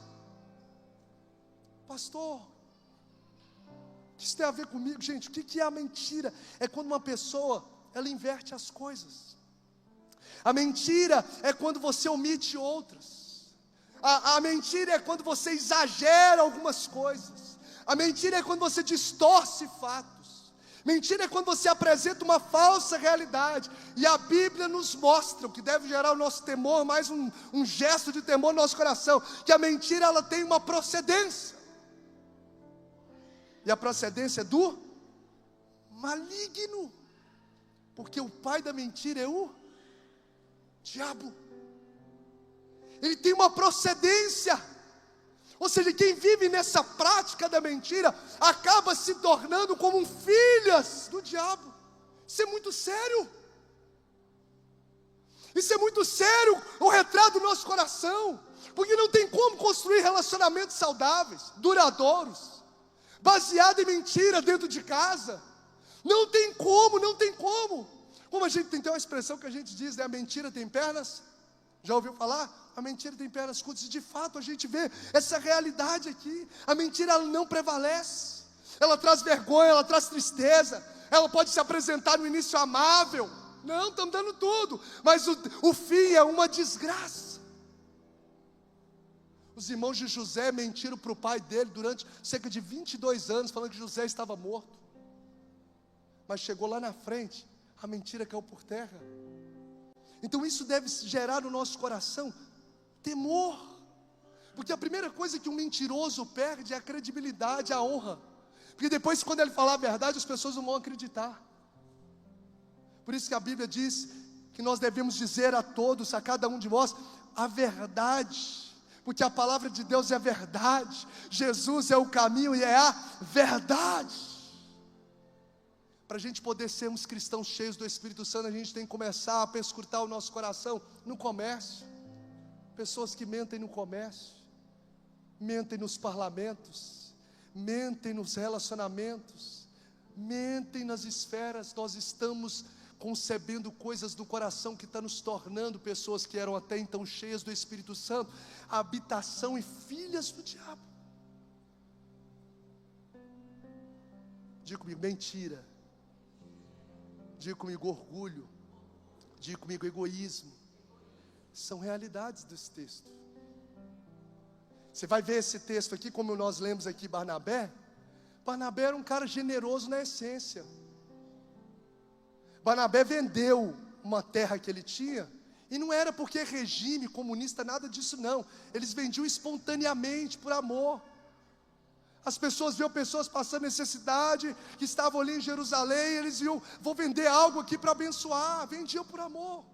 Pastor, o que isso tem a ver comigo? Gente, o que é a mentira? É quando uma pessoa, ela inverte as coisas. A mentira é quando você omite outras. A mentira é quando você exagera algumas coisas. A mentira é quando você distorce fatos. Mentira é quando você apresenta uma falsa realidade. E a Bíblia nos mostra o que deve gerar o nosso temor, mais um gesto de temor no nosso coração, que a mentira ela tem uma procedência. E a procedência é do maligno. Porque o pai da mentira é o diabo. Ele tem uma procedência. Ou seja, quem vive nessa prática da mentira acaba se tornando como filhas do diabo. Isso é muito sério. Isso é muito sério, o retrato do nosso coração. Porque não tem como construir relacionamentos saudáveis, duradouros, baseado em mentira dentro de casa. Não tem como, não tem como. Como a gente tem uma expressão que a gente diz, né? A mentira tem pernas. Já ouviu falar? A mentira tem pernas curtas. E de fato a gente vê essa realidade aqui. A mentira ela não prevalece. Ela traz vergonha, ela traz tristeza. Ela pode se apresentar no início amável. Não, estamos dando tudo. Mas o fim é uma desgraça. Os irmãos de José mentiram para o pai dele durante cerca de 22 anos, falando que José estava morto. Mas chegou lá na frente, a mentira caiu por terra. Então isso deve gerar no nosso coração temor. Porque a primeira coisa que um mentiroso perde é a credibilidade, a honra. Porque depois, quando ele falar a verdade, as pessoas não vão acreditar. Por isso que a Bíblia diz que nós devemos dizer a todos, a cada um de nós, a verdade. Porque a palavra de Deus é a verdade. Jesus é o caminho e é a verdade. Para a gente poder sermos cristãos cheios do Espírito Santo, a gente tem que começar a perscrutar o nosso coração no comércio. Pessoas que mentem no comércio, mentem nos parlamentos, mentem nos relacionamentos, mentem nas esferas. Nós estamos concebendo coisas do coração que está nos tornando pessoas que eram até então cheias do Espírito Santo, a habitação e filhas do diabo. Diga comigo, mentira. Diga comigo, orgulho. Diga comigo, egoísmo. São realidades desse texto. Você vai ver esse texto aqui, como nós lemos aqui, Barnabé. Barnabé era um cara generoso na essência. Barnabé vendeu uma terra que ele tinha, e não era porque regime comunista, nada disso não. Eles vendiam espontaneamente, por amor. As pessoas viam pessoas passando necessidade, que estavam ali em Jerusalém, eles viam, vou vender algo aqui para abençoar, vendiam por amor.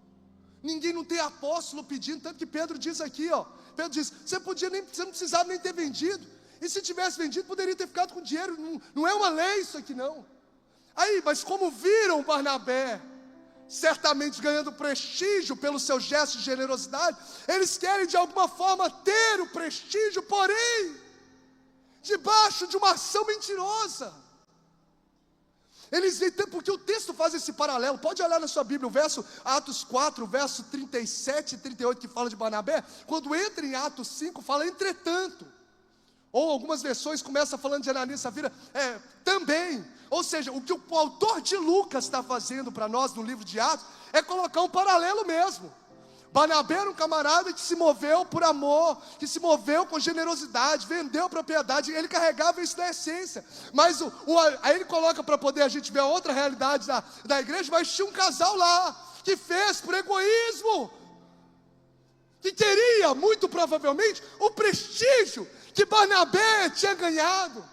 Ninguém não tem apóstolo pedindo, tanto que Pedro diz aqui, ó, Pedro diz, você não precisava nem ter vendido, e se tivesse vendido, poderia ter ficado com dinheiro, não é uma lei isso aqui não. Aí, mas como viram Barnabé, certamente ganhando prestígio pelo seu gesto de generosidade, eles querem de alguma forma ter o prestígio, porém, debaixo de uma ação mentirosa. Eles veem, porque o texto faz esse paralelo. Pode olhar na sua Bíblia, o verso Atos 4, verso 37 e 38, que fala de Barnabé. Quando entra em Atos 5, fala entretanto. Ou algumas versões começam falando de Ananias e Safira, também. Ou seja, o que o autor de Lucas está fazendo para nós no livro de Atos, é colocar um paralelo mesmo. Barnabé era um camarada que se moveu por amor, que se moveu com generosidade, vendeu propriedade, ele carregava isso na essência. Mas aí ele coloca para poder a gente ver a outra realidade da igreja, mas tinha um casal lá, que fez por egoísmo, que queria, muito provavelmente, o prestígio que Barnabé tinha ganhado.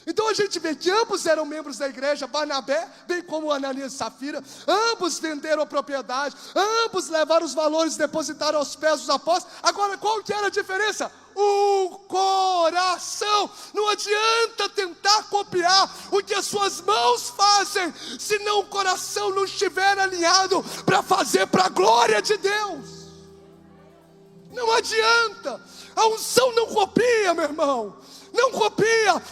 Então a gente vê que ambos eram membros da igreja, Barnabé, bem como Ananias e Safira, ambos venderam a propriedade, ambos levaram os valores e depositaram aos pés dos apóstolos. Agora qual que era a diferença? O coração. Não adianta tentar copiar o que as suas mãos fazem, se não o coração não estiver alinhado para fazer para a glória de Deus. Não adianta, a unção não copia, meu irmão. Não copia,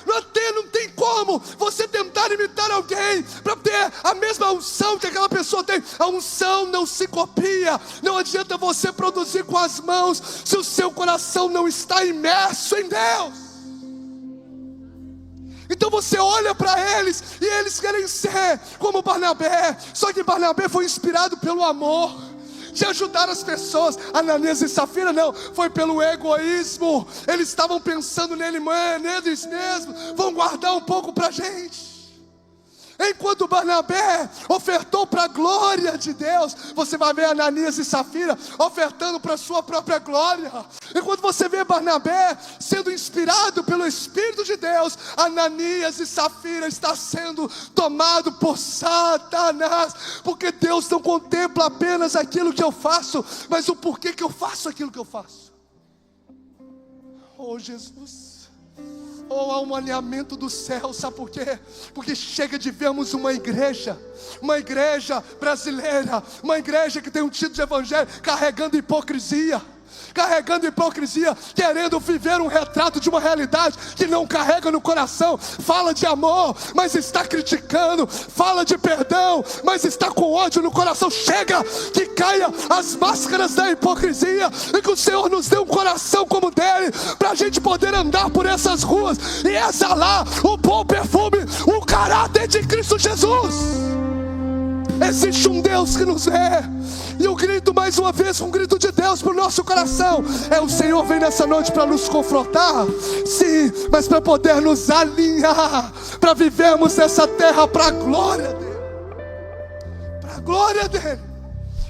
não tem como você tentar imitar alguém para ter a mesma unção que aquela pessoa tem. A unção não se copia. Não adianta você produzir com as mãos se o seu coração não está imerso em Deus. Então você olha para eles e eles querem ser como Barnabé. Só que Barnabé foi inspirado pelo amor de ajudar as pessoas. Ananias e Safira não, foi pelo egoísmo. Eles estavam pensando neles mesmos, vão guardar um pouco para a gente. Enquanto Barnabé ofertou para a glória de Deus, você vai ver Ananias e Safira ofertando para a sua própria glória. Enquanto você vê Barnabé sendo inspirado pelo Espírito de Deus, Ananias e Safira está sendo tomado por Satanás, porque Deus não contempla apenas aquilo que eu faço, mas o porquê que eu faço aquilo que eu faço. Oh Jesus, ou há um alinhamento do céu, sabe por quê? Porque chega de vermos uma igreja brasileira, uma igreja que tem um título de evangelho, carregando hipocrisia, querendo viver um retrato de uma realidade que não carrega no coração. Fala de amor, mas está criticando. Fala de perdão, mas está com ódio no coração. Chega, que caia as máscaras da hipocrisia, e que o Senhor nos dê um coração como o dele, para a gente poder andar por essas ruas e exalar o bom perfume, o caráter de Cristo Jesus. Existe um Deus que nos vê. E eu grito mais uma vez, um grito de Deus para o nosso coração. O Senhor vem nessa noite para nos confrontar, sim, mas para poder nos alinhar, para vivermos nessa terra para a glória dele. Para a glória dele.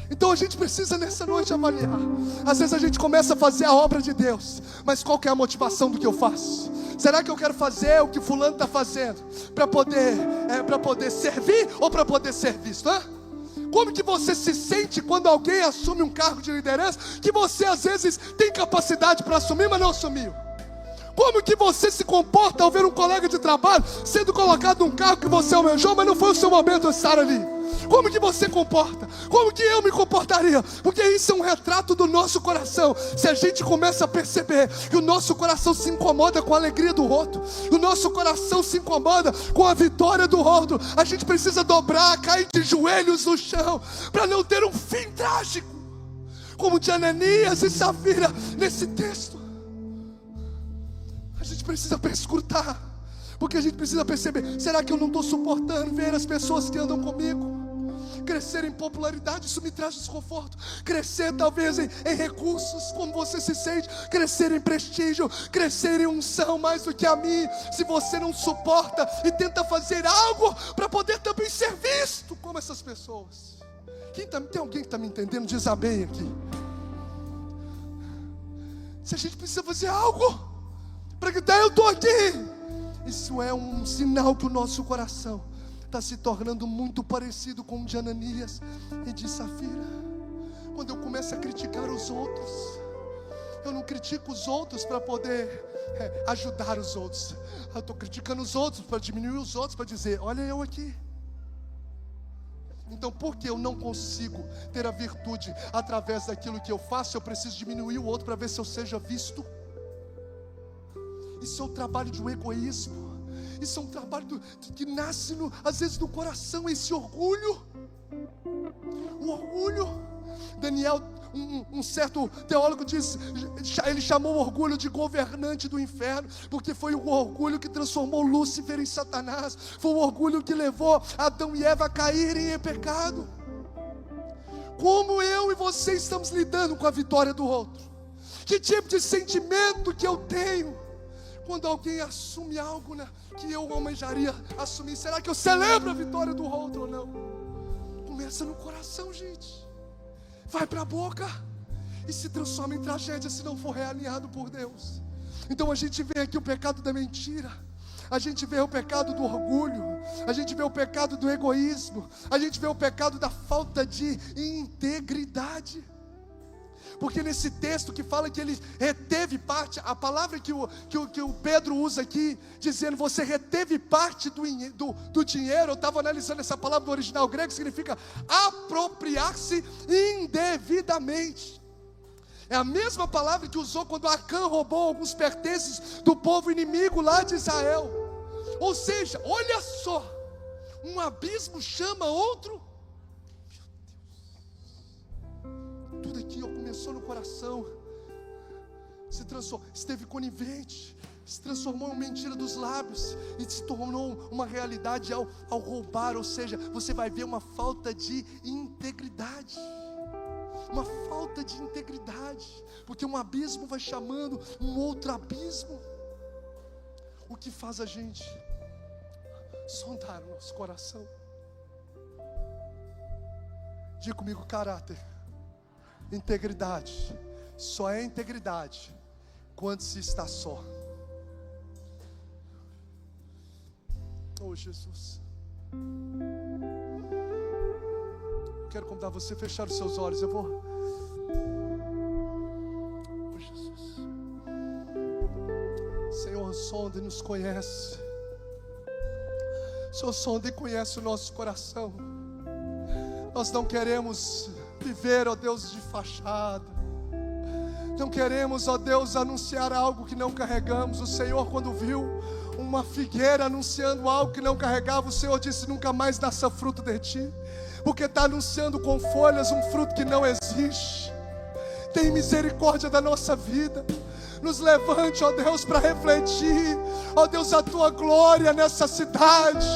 Então a gente precisa nessa noite avaliar. Às vezes a gente começa a fazer a obra de Deus, mas qual que é a motivação do que eu faço? Será que eu quero fazer o que fulano está fazendo para poder servir ou para poder ser visto? Como que você se sente quando alguém assume um cargo de liderança que você às vezes tem capacidade para assumir, mas não assumiu? Como que você se comporta ao ver um colega de trabalho sendo colocado num cargo que você almejou, mas não foi o seu momento de estar ali? Como que você comporta? Como que eu me comportaria? Porque isso é um retrato do nosso coração. Se a gente começa a perceber que o nosso coração se incomoda com a alegria do outro, o nosso coração se incomoda com a vitória do outro, a gente precisa dobrar, cair de joelhos no chão, para não ter um fim trágico, como de Ananias e Safira nesse texto. A gente precisa perscrutar, porque a gente precisa perceber: será que eu não estou suportando ver as pessoas que andam comigo? Crescer em popularidade, isso me traz desconforto. Crescer talvez em recursos, como você se sente. Crescer em prestígio, crescer em unção mais do que a mim. Se você não suporta e tenta fazer algo para poder também ser visto como essas pessoas. Tem alguém que está me entendendo? Diz amém aqui. Se a gente precisa fazer algo para gritar, eu estou aqui, isso é um sinal que o nosso coração está se tornando muito parecido com o de Ananias e de Safira. Quando eu começo a criticar os outros, eu não critico os outros para poder ajudar os outros. Eu estou criticando os outros para diminuir os outros, para dizer, olha eu aqui. Então, porque eu não consigo ter a virtude através daquilo que eu faço, eu preciso diminuir o outro para ver se eu seja visto. Isso é o trabalho de um egoísmo. Isso é um trabalho que nasce, às vezes, no coração, esse orgulho. O orgulho. Daniel, um certo teólogo diz, ele chamou o orgulho de governante do inferno, porque foi o orgulho que transformou Lúcifer em Satanás. Foi o orgulho que levou Adão e Eva a caírem em pecado. Como eu e você estamos lidando com a vitória do outro? Que tipo de sentimento que eu tenho quando alguém assume algo, né, que eu almejaria assumir? Será que eu celebro a vitória do outro ou não? Começa no coração, gente. Vai para a boca e se transforma em tragédia se não for realinhado por Deus. Então a gente vê aqui o pecado da mentira, a gente vê o pecado do orgulho, a gente vê o pecado do egoísmo, a gente vê o pecado da falta de integridade. Porque nesse texto que fala que ele reteve parte, a palavra que o Pedro usa aqui, dizendo você reteve parte do dinheiro, eu estava analisando essa palavra do original grego, significa apropriar-se indevidamente. É a mesma palavra que usou quando Acã roubou alguns pertences do povo inimigo lá de Israel. Ou seja, olha só, um abismo chama outro. Tudo aqui começou no coração, se transformou, esteve conivente, se transformou em mentira dos lábios e se tornou uma realidade ao roubar. Ou seja, você vai ver uma falta de integridade. Uma falta de integridade, porque um abismo vai chamando um outro abismo. O que faz a gente sondar o nosso coração? Diga comigo, caráter. Integridade. Só é integridade quando se está só. Oh Jesus, quero convidar você a fechar os seus olhos. Eu vou. Oh Jesus, Senhor, sonda e nos conhece. Senhor, sonda e conhece o nosso coração. Nós não queremos viver, ó Deus, de fachada. Não queremos, ó Deus, anunciar algo que não carregamos. O Senhor, quando viu uma figueira anunciando algo que não carregava, o Senhor disse, nunca mais nasça fruto de ti, porque está anunciando com folhas um fruto que não existe. Tem misericórdia da nossa vida. Nos levante, ó Deus, para refletir, ó Deus, a Tua glória nessa cidade,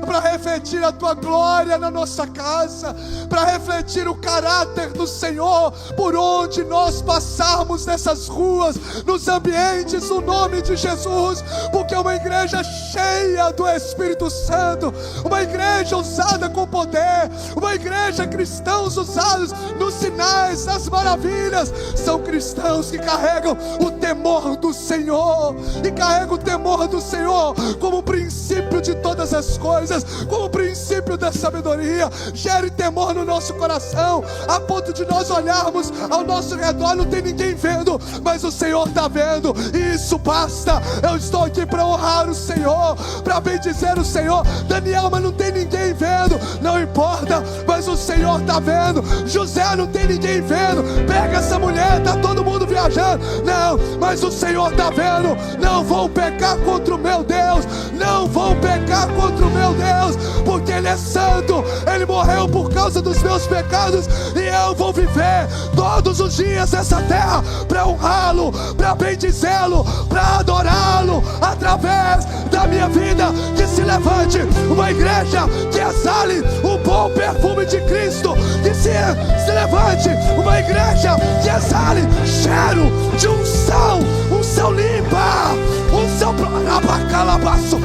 para refletir a Tua glória na nossa casa, para refletir o caráter do Senhor por onde nós passarmos nessas ruas, nos ambientes, no nome de Jesus, porque uma igreja cheia do Espírito Santo, uma igreja usada com poder, uma igreja, cristãos usados nos sinais, nas maravilhas, são cristãos que carregam o temor do Senhor, e carregam o temor do Senhor como princípio de todas as coisas, como princípio da sabedoria. Gere temor no nosso coração, a ponto de nós olharmos ao nosso redor, não tem ninguém vendo, mas o Senhor está vendo, e isso basta. Eu estou aqui para honrar o Senhor, para bendizer o Senhor. Daniel, mas não tem ninguém vendo, não importa, mas o Senhor está vendo. José, não tem ninguém vendo, pega essa mulher, está todo mundo viajando, não, mas o Senhor está vendo. Não vão pecar contra o meu Deus, não vão pecar contra o meu Deus. Deus, porque Ele é santo. Ele morreu por causa dos meus pecados, e eu vou viver todos os dias nessa terra para honrá-lo, para bendizê-lo, para adorá-lo através da minha vida. Que se levante uma igreja que exale o bom perfume de Cristo. Que se levante uma igreja que exale cheiro de unção, unção limpa, unção rabacalabaço,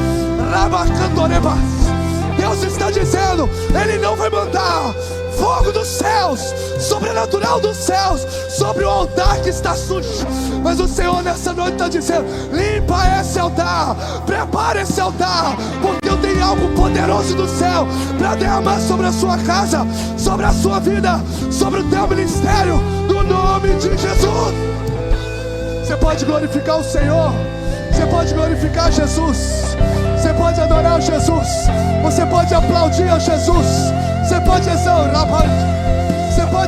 rabacandorebas. Deus está dizendo, Ele não vai mandar fogo dos céus, sobrenatural dos céus, sobre o altar que está sujo. Mas o Senhor nessa noite está dizendo, limpa esse altar, prepara esse altar, porque eu tenho algo poderoso do céu para derramar sobre a sua casa, sobre a sua vida, sobre o teu ministério, no nome de Jesus. Você pode glorificar o Senhor, você pode glorificar Jesus, você pode adorar Jesus, você pode aplaudir a Jesus, você pode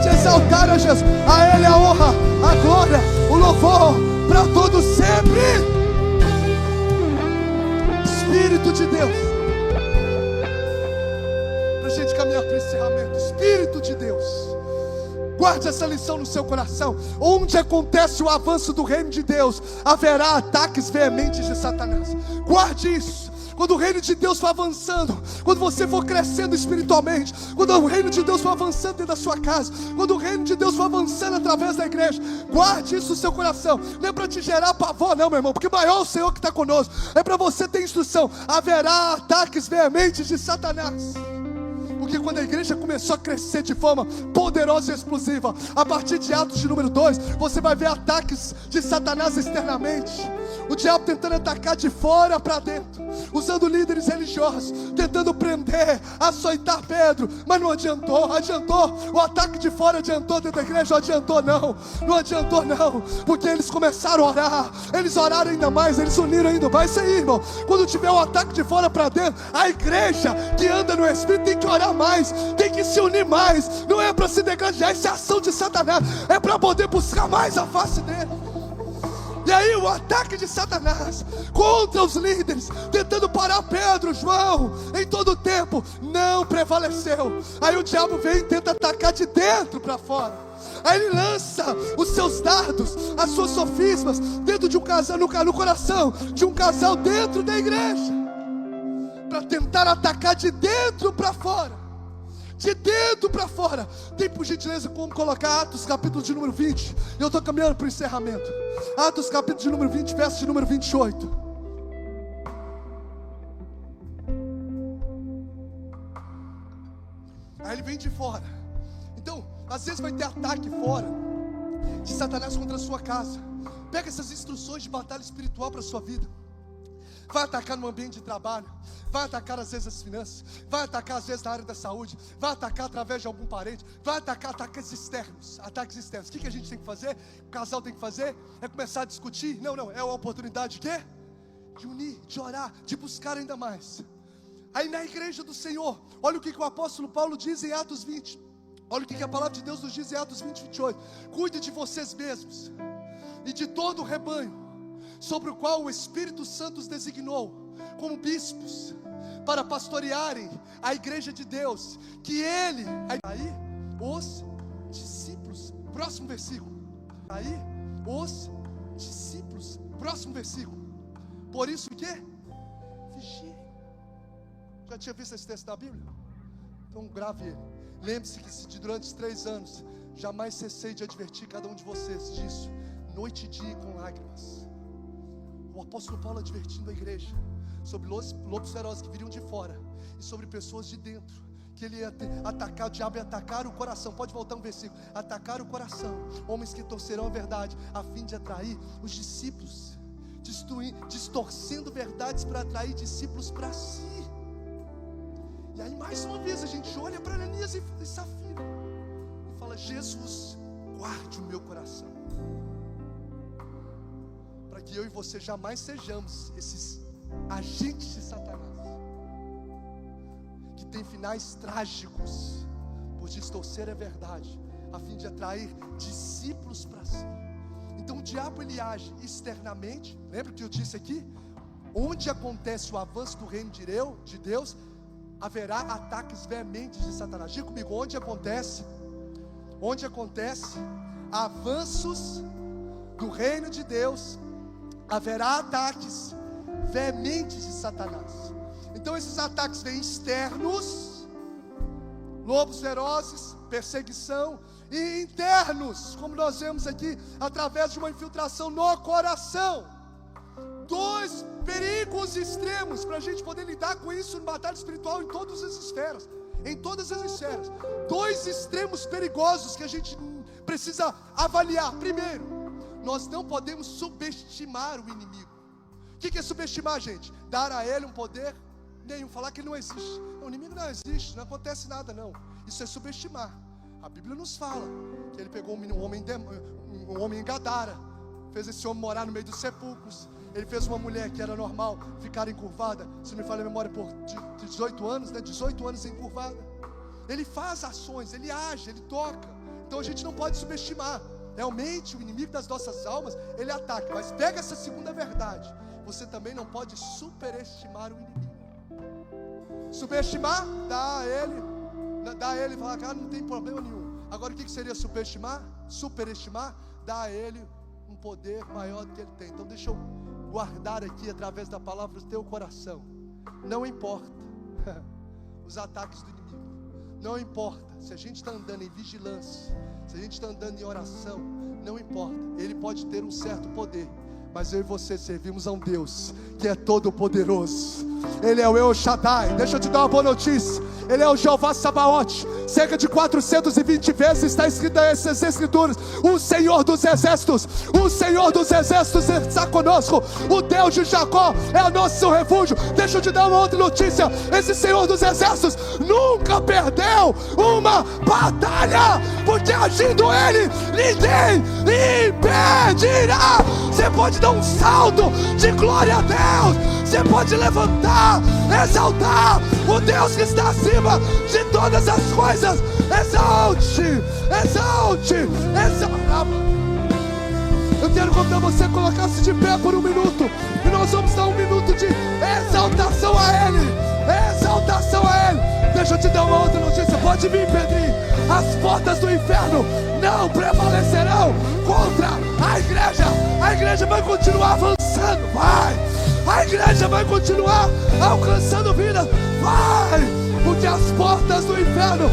exaltar a Jesus. A Ele a honra, a glória, o louvor para todos sempre. Espírito de Deus, para a gente caminhar para o encerramento. Espírito de Deus, guarde essa lição no seu coração. Onde acontece o avanço do reino de Deus, haverá ataques veementes de Satanás. Guarde isso. Quando o reino de Deus for avançando, quando você for crescendo espiritualmente, quando o reino de Deus for avançando dentro da sua casa, quando o reino de Deus for avançando através da igreja, guarde isso no seu coração. Não é para te gerar pavor não, meu irmão, porque maior é o Senhor que está conosco. É para você ter instrução. Haverá ataques veementes de Satanás. Porque quando a igreja começou a crescer de forma poderosa e explosiva, a partir de Atos de número 2, você vai ver ataques de Satanás externamente. O diabo tentando atacar de fora para dentro, usando líderes religiosos, tentando prender, açoitar Pedro, mas não adiantou. O ataque de fora adiantou dentro da igreja? Não adiantou não, porque eles começaram a orar, eles oraram ainda mais, eles uniram ainda mais. Isso aí, irmão, quando tiver um ataque de fora para dentro, a igreja que anda no Espírito tem que orar mais, tem que se unir mais. Não é para se degradar, isso é ação de Satanás, é para poder buscar mais a face dele. E aí o ataque de Satanás contra os líderes, tentando parar Pedro, João, em todo o tempo, não prevaleceu. Aí o diabo vem e tenta atacar de dentro para fora. Aí ele lança os seus dardos, as suas sofismas dentro de um casal, no coração de um casal dentro da igreja, para tentar atacar de dentro para fora. De dentro para fora. Tem, por gentileza, como colocar Atos capítulo de número 20. Eu estou caminhando para o encerramento. Atos capítulo de número 20, verso de número 28. Aí ele vem de fora. Então, às vezes vai ter ataque fora de Satanás contra a sua casa. Pega essas instruções de batalha espiritual para a sua vida. Vai atacar no ambiente de trabalho, vai atacar às vezes as finanças, vai atacar às vezes na área da saúde, vai atacar através de algum parente, vai atacar ataques externos. O que a gente tem que fazer? O casal tem que fazer? É começar a discutir? Não, é a oportunidade de quê? De unir, de orar, de buscar ainda mais. Aí na igreja do Senhor, olha o que o apóstolo Paulo diz em Atos 20. Olha o que a palavra de Deus nos diz em Atos 20, 28. Cuide de vocês mesmos e de todo o rebanho, sobre o qual o Espírito Santo os designou como bispos, para pastorearem a igreja de Deus, que Ele... Aí, os discípulos, próximo versículo. Aí, os discípulos, próximo versículo. Por isso o quê? Vigiem. Já tinha visto esse texto da Bíblia? Então grave ele. Lembre-se que se durante 3 anos, jamais cessei de advertir cada um de vocês disso, noite e dia com lágrimas. O apóstolo Paulo advertindo a igreja sobre lobos ferozes que viriam de fora e sobre pessoas de dentro, que ele ia atacar, o diabo ia atacar o coração. Pode voltar um versículo. Atacar o coração, homens que torcerão a verdade, a fim de atrair os discípulos, distorcendo verdades para atrair discípulos para si. E aí mais uma vez a gente olha para Ananias e Safira e fala: Jesus, guarde o meu coração, para que eu e você jamais sejamos esses agentes de Satanás, que tem finais trágicos por distorcer a verdade, a fim de atrair discípulos para si. Então o diabo ele age externamente. Lembra que eu disse aqui? Onde acontece o avanço do reino de Deus, haverá ataques veementes de Satanás. Diga comigo, onde acontece avanços do reino de Deus, haverá ataques veementes de Satanás. Então esses ataques vêm externos, lobos ferozes, perseguição, e internos, como nós vemos aqui, através de uma infiltração no coração. Dois perigos extremos para a gente poder lidar com isso em batalha espiritual em todas as esferas. Dois extremos perigosos que a gente precisa avaliar. Primeiro, nós não podemos subestimar o inimigo. O que é subestimar, gente? Dar a ele um poder nenhum, falar que ele não existe. O inimigo não existe, não acontece nada não. Isso é subestimar. A Bíblia nos fala que ele pegou um homem em Gadara, fez esse homem morar no meio dos sepulcros. Ele fez uma mulher que era normal ficar encurvada, se não me falha a memória, por 18 anos, né? 18 anos encurvada. Ele faz ações, ele age, ele toca. Então a gente não pode subestimar. Realmente o inimigo das nossas almas, ele ataca. Mas pega essa segunda verdade: você também não pode superestimar o inimigo. Subestimar, dá a ele e falar, cara, não tem problema nenhum. Agora o que seria superestimar? Superestimar, dá a ele um poder maior do que ele tem. Então deixa eu guardar aqui através da palavra do teu coração. Não importa os ataques do inimigo, não importa se a gente está andando em vigilância, se a gente está andando em oração, não importa, ele pode ter um certo poder, mas eu e você servimos a um Deus que é todo poderoso. Ele é o El Shaddai. Deixa eu te dar uma boa notícia: Ele é o Jeová Sabaote. Cerca de 420 vezes está escrito nessas escrituras: o Senhor dos exércitos, o Senhor dos exércitos está conosco. O Deus de Jacó é o nosso refúgio. Deixa eu te dar uma outra notícia: esse Senhor dos exércitos nunca perdeu uma batalha, porque agindo Ele, ninguém impedirá. Você pode dar um salto de glória a Deus, você pode levantar, exaltar o Deus que está acima de todas as coisas. Exalte, exalte, exalte. Eu quero convidar você a colocar-se de pé por um minuto, e nós vamos dar um minuto de exaltação a Ele. Exaltação a Ele. Deixa eu te dar uma outra notícia. Pode vir, Pedrinho. As portas do inferno não prevalecerão contra a igreja. A igreja vai continuar avançando, vai. A igreja vai continuar alcançando vidas, vai. Porque as portas do inferno